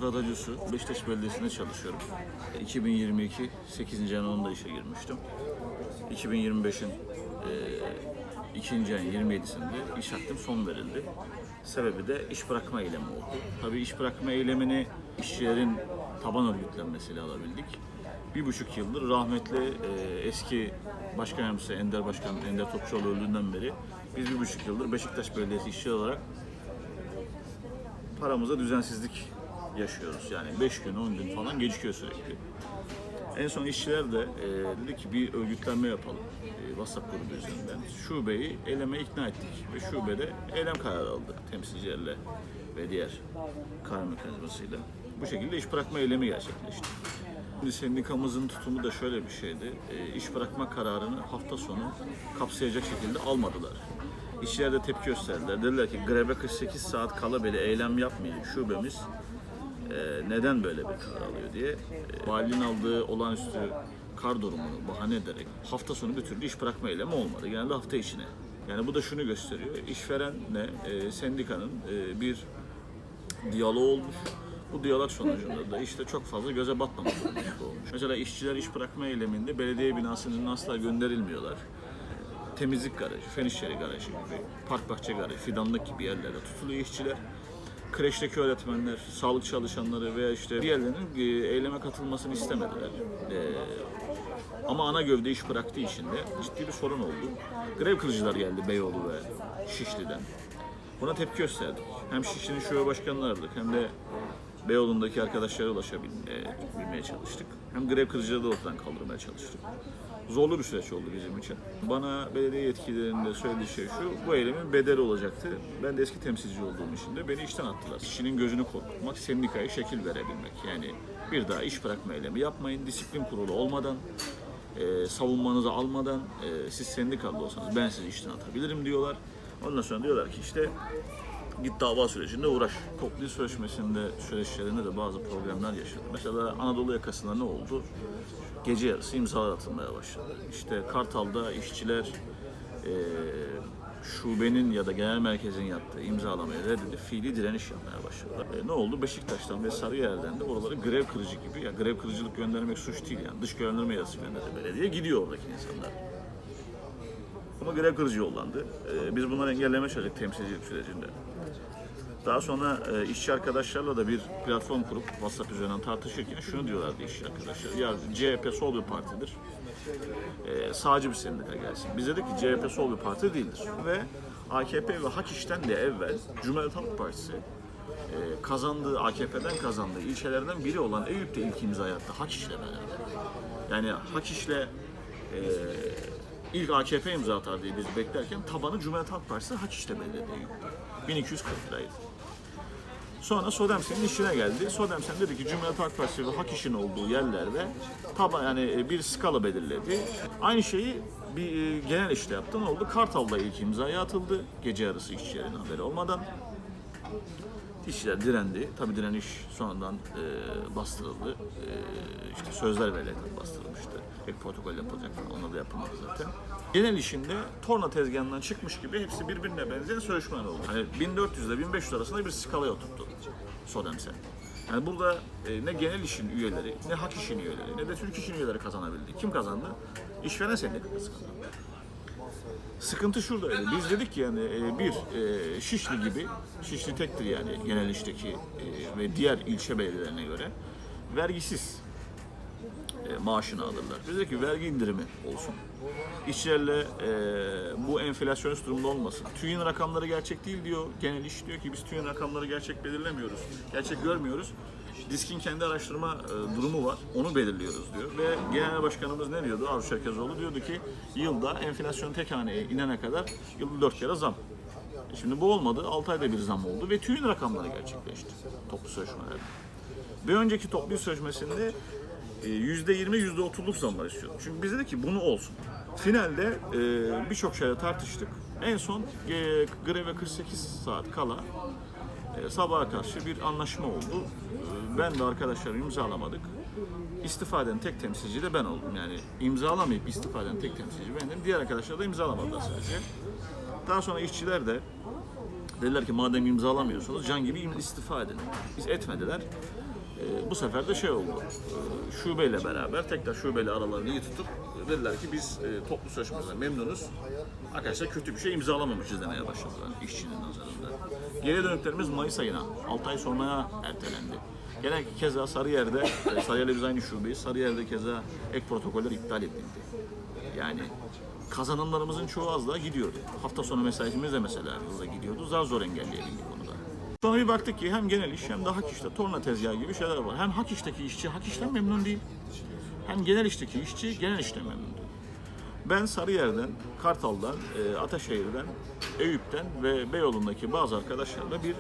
Rıfat Acısu, Beşiktaş Belediyesi'nde çalışıyorum. 2022 8. ayın 10'unda işe girmiştim. 2025'in ikinci ayın 27'sinde iş hakkım son verildi. Sebebi de iş bırakma eylemi oldu. Tabii iş bırakma eylemini işçilerin taban örgütlenmesiyle alabildik. 1,5 yıldır rahmetli eski Başkan Yardımcısı Ender Başkan Ender Topçuoğlu öldüğünden beri biz 1,5 yıldır Beşiktaş Belediyesi işçi olarak paramıza düzensizlik yaşıyoruz. Yani 5 gün, 10 gün falan gecikiyor sürekli. En son işçiler de dedi ki bir örgütlenme yapalım WhatsApp grubu üzerinden. Şubeyi eylemeye ikna ettik ve şubede eylem kararı aldı temsilcilerle ve diğer karar mekanizmasıyla. Bu şekilde iş bırakma eylemi gerçekleşti. Şimdi sendikamızın tutumu da şöyle bir şeydi. İş bırakma kararını hafta sonu kapsayacak şekilde almadılar. İşçiler de tepki gösterdiler. Dediler ki greve 48 saat kala bile eylem yapmayın şubemiz. Neden böyle bir karar alıyor diye. Valinin aldığı olağanüstü kar durumunu bahane ederek hafta sonu bir türlü iş bırakma eylemi olmadı. Genelde hafta içine. Yani bu da şunu gösteriyor. İşverenle sendikanın bir diyaloğu olmuş. Bu diyalog sonucunda da işte çok fazla göze batmamak olmuş. Mesela işçiler iş bırakma eyleminde belediye binasının asla gönderilmiyorlar. Temizlik garajı, fen işleri garajı gibi, park bahçe garajı, fidanlık gibi yerlerde tutuluyor işçiler. Kreşteki öğretmenler, sağlık çalışanları veya işte diğerlerinin eyleme katılmasını istemediler. Ama ana gövde iş bıraktığı için de ciddi bir sorun oldu. Grev kırıcılar geldi Beyoğlu ve Şişli'den. Buna tepki gösterdik. Hem Şişli'nin şube başkanını aradık hem de Beyoğlu'ndaki arkadaşlara ulaşabilmeye çalıştık. Hem grev kırıcıları da ortadan kaldırmaya çalıştık. Zorlu bir süreç oldu bizim için. Bana belediye yetkililerinin de söylediği şey şu, bu eylemin bedeli olacaktı. Ben de eski temsilci olduğum için de beni işten attılar. İşçinin gözünü korkutmak, sendikaya şekil verebilmek. Yani bir daha iş bırakma eylemi yapmayın, disiplin kurulu olmadan, savunmanızı almadan siz sendikalı olsanız ben sizi işten atabilirim diyorlar. Ondan sonra diyorlar ki işte git dava sürecinde uğraş. Toplu iş süreçlerinde de bazı problemler yaşadı. Mesela Anadolu yakasında ne oldu? Gece yarısı imzalar atılmaya başladı. İşte Kartal'da işçiler şubenin ya da genel merkezin yaptığı imzalamaya reddedip fiili direniş yapmaya başladılar. Ne oldu? Beşiktaş'tan ve Sarıyer'den de oraları grev kırıcı gibi, ya grev kırıcılık göndermek suç değil yani dış gönderme yazısı gönderdi belediye, gidiyor oradaki insanlar. Ama grev kırıcı yollandı. Biz bunları engellemeye çalıştık temsilcilik sürecinde. Daha sonra işçi arkadaşlarla da bir platform kurup WhatsApp üzerinden tartışırken şunu diyorlardı işçi arkadaşlar. Ya CHP sol bir partidir. Sağcı bir sendika gelsin. Biz dedik ki CHP sol bir parti değildir. Ve AKP ve Hak İş'ten de evvel Cumhuriyet Halk Partisi kazandığı, AKP'den kazandığı ilçelerden biri olan Eyüp'te ilk imzayı attı Hak İş'le beraber. Yani Hak İş'le ilk AKP imza atar diye biz beklerken tabanı Cumhuriyet Halk Partisi Hak İş'le belirledi Eyüp'te. 1240 liraydı. Sonra Sodemsen'in işine geldi. Sodemsen dedi ki Cumhuriyet Halk Partisi ve Hak İş'in olduğu yerlerde yani bir skala belirledi. Aynı şeyi bir genel işte yaptı. Ne oldu? Kartal'da ilk imzaya atıldı. Gece yarısı işçilerin haberi olmadan. İşçiler direndi. Tabii direniş sonradan bastırıldı. İşte sözler verilerek bastırılmıştı. Ek protokol yapılacak falan. Onlar da yapılmadı zaten. Genel işinde torna tezgahından çıkmış gibi hepsi birbirine benzeyen sözleşmeler oldu. Hani 1400 ile 1500 arasında bir skalaya oturttu Sodemsen. Yani burada ne genel işin üyeleri, ne hak işin üyeleri, ne de Türk işin üyeleri kazanabildi. Kim kazandı? İşveren sendikası kazandı. Sıkıntı şuradaydı. Biz dedik ki yani Şişli gibi, Şişli tektir yani genel işteki ve diğer ilçe belediyelerine göre vergisiz maaşını alırlar. Biz dedik ki vergi indirimi olsun. İşçilerle bu enflasyonist durumda olmasın. TÜİ'nin rakamları gerçek değil diyor. Genel iş diyor ki biz TÜİ'nin rakamları gerçek belirlemiyoruz. Gerçek görmüyoruz. DİSK'in kendi araştırma durumu var. Onu belirliyoruz diyor. Ve Genel Başkanımız ne diyordu? Arzu Çerkezoğlu diyordu ki yılda enflasyon tek haneye inene kadar yılda 4 kere zam. Şimdi bu olmadı. 6 ayda bir zam oldu ve TÜİ'nin rakamları gerçekleşti. Toplu sözleşmelerde. Bir önceki toplu sözleşmesinde %20, %30'luk zamlar istiyordu. Çünkü biz dedik ki bunu olsun. Finalde birçok şeyle tartıştık. En son greve 48 saat kala sabaha karşı bir anlaşma oldu. Ben ve arkadaşlarım imzalamadık. İstifa eden tek temsilci de ben oldum. Yani imzalamayıp istifa eden tek temsilci bendim. Diğer arkadaşlar da imzalamadılar sadece. Daha sonra işçiler de dediler ki madem imzalamıyorsunuz can gibi istifa edin. Biz etmediler. Bu sefer de şey oldu, şubeyle beraber tekrar şubeyle aralarını iyi tutup dediler ki biz toplu sözleşmeden memnunuz. Arkadaşlar kötü bir şey imzalamamışız demeye başladılar işçinin nazarında. Geri dönüklerimiz Mayıs ayına, 6 ay sonraya ertelendi. Gene keza Sarıyer'de, Sarıyer'le biz aynı şubeyiz, Sarıyer'de keza ek protokoller iptal edildi. Yani kazanımlarımızın çoğu az daha gidiyordu. Hafta sonu mesaimiz de mesela hızla gidiyordu, zar zor engelleyebildik onu da. Sonra bir baktık ki hem genel iş hem de hak işte, torna tezgahı gibi şeyler var. Hem hak işteki işçi hak işten memnun değil, hem genel işteki işçi genel işten memnun değil. Ben Sarıyer'den, Kartal'dan, Ataşehir'den, Eyüp'ten ve Beyoğlu'ndaki bazı arkadaşlarla bir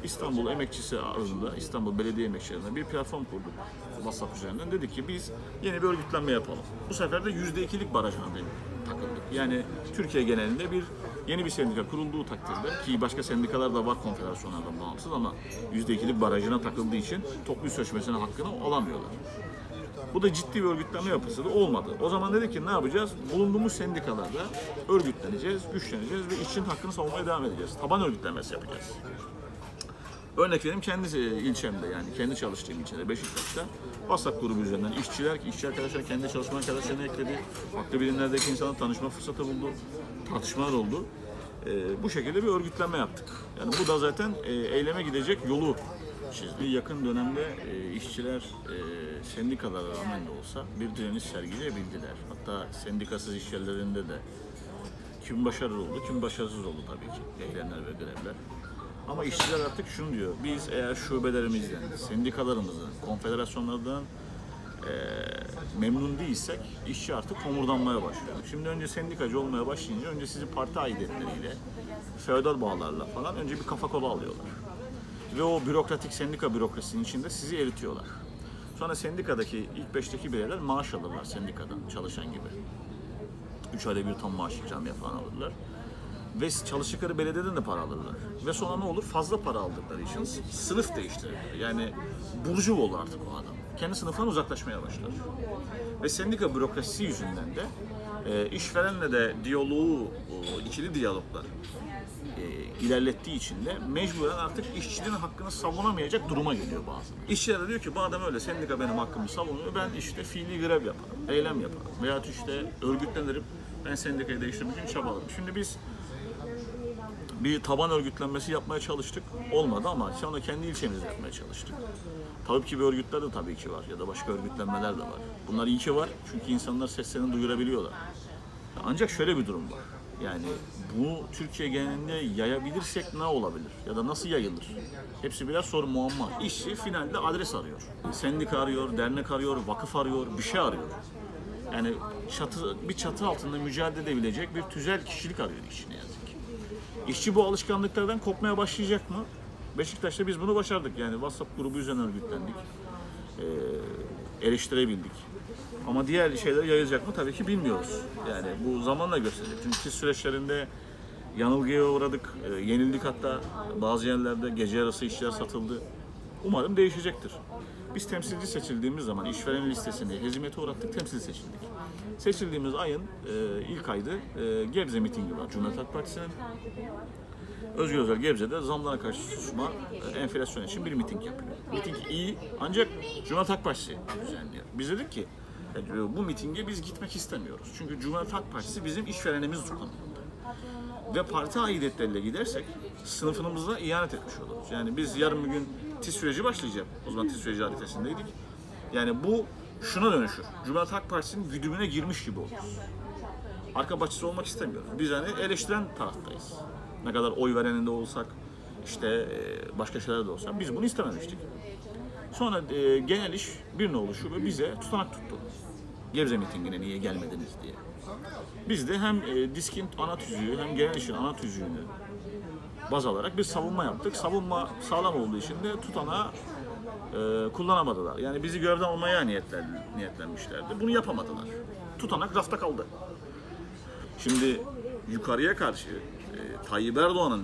İstanbul emekçisi adında, İstanbul Belediye Emekçileri'ne bir platform kurduk WhatsApp üzerinden. Dedik ki biz yeni bir örgütlenme yapalım. Bu sefer de %2'lik barajına takıldık. Yani Türkiye genelinde yeni bir sendika kurulduğu takdirde, ki başka sendikalar da var konfederasyonlardan bağımsız, ama %2'lik barajına takıldığı için toplu sözleşmesinin hakkını alamıyorlar. Bu da ciddi bir örgütlenme yapısı da olmadı. O zaman dedik ki ne yapacağız? Bulunduğumuz sendikalarda örgütleneceğiz, güçleneceğiz ve işçinin hakkını savunmaya devam edeceğiz. Taban örgütlenmesi yapacağız. Örnek vereyim, kendi ilçemde, yani kendi çalıştığım ilçede Beşiktaş'ta WhatsApp grubu üzerinden işçi arkadaşlar kendi çalışma arkadaşlarını ekledi. Farklı birimlerdeki insanla tanışma fırsatı buldu. Tartışmalar oldu. Bu şekilde bir örgütlenme yaptık. Yani bu da zaten eyleme gidecek yolu çizdi. Yakın dönemde işçiler sendikalara rağmen de olsa bir direniş sergileyebildiler. Hatta sendikasız iş yerlerinde de kim başarılı oldu, kim başarısız oldu tabii ki. Eylemler ve grevler. Ama işçiler artık şunu diyor, biz eğer şubelerimizden, sendikalarımızdan, konfederasyonlardan memnun değilsek işçi artık homurdanmaya başlıyor. Şimdi önce sendikacı olmaya başlayınca önce sizi parti aidiyetleriyle, feodal bağlarla falan önce bir kafa kola alıyorlar. Ve o bürokratik sendika bürokrasinin içinde sizi eritiyorlar. Sonra sendikadaki ilk 5'teki bireyler maaş alırlar sendikadan çalışan gibi. 3 ayda bir tam maaş ikramiye falan alırlar. Ve çalıştıkları belediyeden de para alırlar. Ve sonra ne olur? Fazla para aldıkları için sınıf değiştirirler. Yani burjuva olur artık o adam. Kendi sınıfından uzaklaşmaya başlar. Ve sendika bürokrasisi yüzünden de işverenle de diyaloğu, ikili diyaloglar ilerlettiği için de mecburen artık işçinin hakkını savunamayacak duruma geliyor bazen. İşçiler de diyor ki bu adam öyle, sendika benim hakkımı savunuyor, ben işte fiili grev yaparım, eylem yaparım veya işte örgütlenirim, ben sendikayı değiştirmek için çabalarım. Şimdi biz bir taban örgütlenmesi yapmaya çalıştık, olmadı ama sonra kendi ilçemizde yapmaya çalıştık. Tabii ki bir örgütler de tabii ki var ya da başka örgütlenmeler de var. Bunlar iyi ki var çünkü insanlar seslerini duyurabiliyorlar. Ancak şöyle bir durum var. Yani bu Türkiye genelinde yayabilirsek ne olabilir? Ya da nasıl yayılır? Hepsi biraz soru muamma. İşçi finalde adres arıyor. Sendika arıyor, dernek arıyor, vakıf arıyor, bir şey arıyor. Yani bir çatı altında mücadele edebilecek bir tüzel kişilik arıyor işçi ne yazık ki. İşçi bu alışkanlıklardan kopmaya başlayacak mı? Beşiktaş'ta biz bunu başardık. Yani WhatsApp grubu üzerinden örgütlendik. Eleştirebildik. Ama diğer şeyler yayılacak mı tabii ki bilmiyoruz. Yani bu zamanla gösterecek. Çünkü süreçlerinde yanılgıya uğradık, yenildik hatta. Bazı yerlerde gece yarısı işler satıldı. Umarım değişecektir. Biz temsilci seçildiğimiz zaman işveren listesini hezimete uğrattık, temsilci seçildik. Seçildiğimiz ayın ilk aydı Gebze mitingi var Cumhuriyet Halk Partisi'nin. Özgür Özel Gebze'de zamlara karşı susma, enflasyon için bir miting yapıyor. Miting iyi ancak Cumhuriyet Halk Partisi düzenliyor. Biz dedik ki bu mitinge biz gitmek istemiyoruz. Çünkü Cumhuriyet Halk Partisi bizim işverenimiz konumunda. Ve parti aidiyetleriyle gidersek sınıfımıza ihanet etmiş oluruz. Yani biz yarın bir gün TİS süreci başlayacak. O zaman TİS süreci harifesindeydik. Yani bu şuna dönüşür. Cumhuriyet Halk Partisi'nin güdümüne girmiş gibi oluruz. Arka bahçesi olmak istemiyoruz. Biz hani eleştiren taraftayız. Ne kadar oy vereninde olsak, işte başka şeyler de olsa biz bunu istememiştik. Sonra genel iş bir nolu şube bize tutanak tuttu. Gebze mitingine niye gelmediniz diye. Biz de hem DİSK'in ana tüzüğü hem genel işin ana tüzüğünü baz alarak bir savunma yaptık. Savunma sağlam olduğu için de tutanağı kullanamadılar. Yani bizi görevden almaya niyetlenmişlerdi. Bunu yapamadılar. Tutanak rafta kaldı. Şimdi yukarıya karşı Tayyip Erdoğan'ın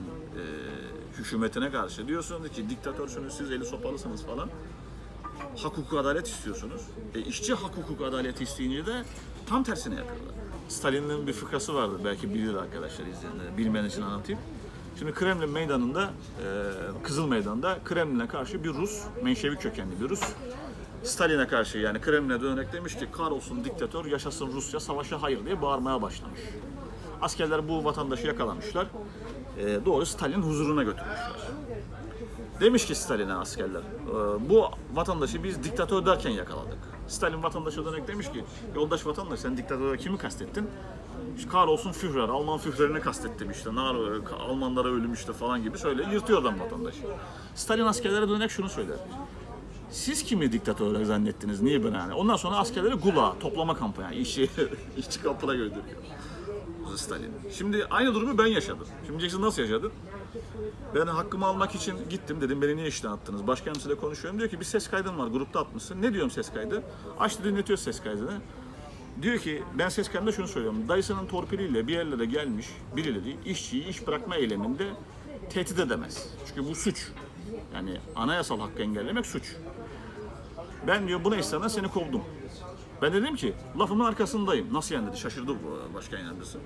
hükümetine karşı diyorsunuz ki diktatörsünüz, siz eli sopalısınız falan. Hak, hukuk, adalet istiyorsunuz. İşçi hak, hukuk, adaleti isteyince de tam tersine yapıyorlar. Stalin'in bir fıkrası vardı, belki bilir arkadaşlar izleyenler, bilmeyen için anlatayım. Şimdi Kremlin meydanında, Kızıl Meydan'da Kremlin'e karşı bir Rus, Menşevik kökenli bir Rus, Stalin'e karşı yani Kremlin'e dönerek demiş ki kahrolsun diktatör, yaşasın Rusya, savaşa hayır diye bağırmaya başlamış. Askerler bu vatandaşı yakalamışlar, doğru Stalin'in huzuruna götürmüşler. Demiş ki Stalin'e askerler, bu vatandaşı biz diktatör derken yakaladık. Stalin vatandaşa dönerek demiş ki, yoldaş vatandaş sen diktatörü kimi kastettin? İşte kahrolsun Führer, Alman Führer'ini kastettim işte, Almanlara ölüm işte falan gibi söyle, yırtıyor adam vatandaşı. Stalin askerlere dönerek şunu söyler. Siz kimi diktatör zannettiniz, niye ben yani? Ondan sonra askerleri Gulag'a, toplama kampı yani, işçi kampına gönderiyor. Stalin. Şimdi aynı durumu ben yaşadım. Şimdi diyeceksin nasıl yaşadın? Ben hakkımı almak için gittim, dedim beni niye işten attınız? Başkanımızla konuşuyorum, diyor ki bir ses kaydın var, grupta atmışsın. Ne diyorum ses kaydı? Açtı dinletiyor ses kaydını. Diyor ki ben ses kaydında şunu söylüyorum. Dayısının torpiliyle bir yerlere gelmiş birileri işçiyi iş bırakma eyleminde tehdit edemez. Çünkü bu suç. Yani anayasal hakkı engellemek suç. Ben diyor buna istinaden seni kovdum. Ben dedim ki lafımın arkasındayım. Nasıl yani dedi, şaşırdı bu başkan yardımcısı.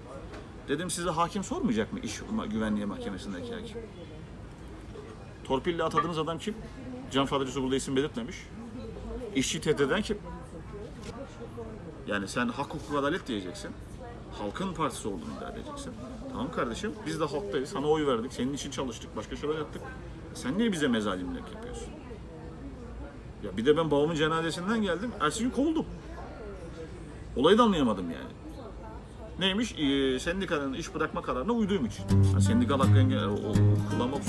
Dedim size hakim sormayacak mı iş güvenliği mahkemesindeki hakim? Torpille atadığınız adam kim? Can Fadrıcısı burada isim belirtmemiş. İşçi tehdit eden kim? Yani sen hak, hukuk, adalet diyeceksin. Halkın partisi olduğunu iddia edeceksin. Tamam kardeşim, biz de halktayız. Sana oy verdik, senin için çalıştık, başka şeyler yaptık. Sen niye bize mezalimlik yapıyorsun? Ya bir de ben babamın cenazesinden geldim, ertesi gün kovuldum. Olayı da anlayamadım yani. Neymiş? Sendikanın iş bırakma kararına uyduğum için. Yani sendikal hakkı kullanma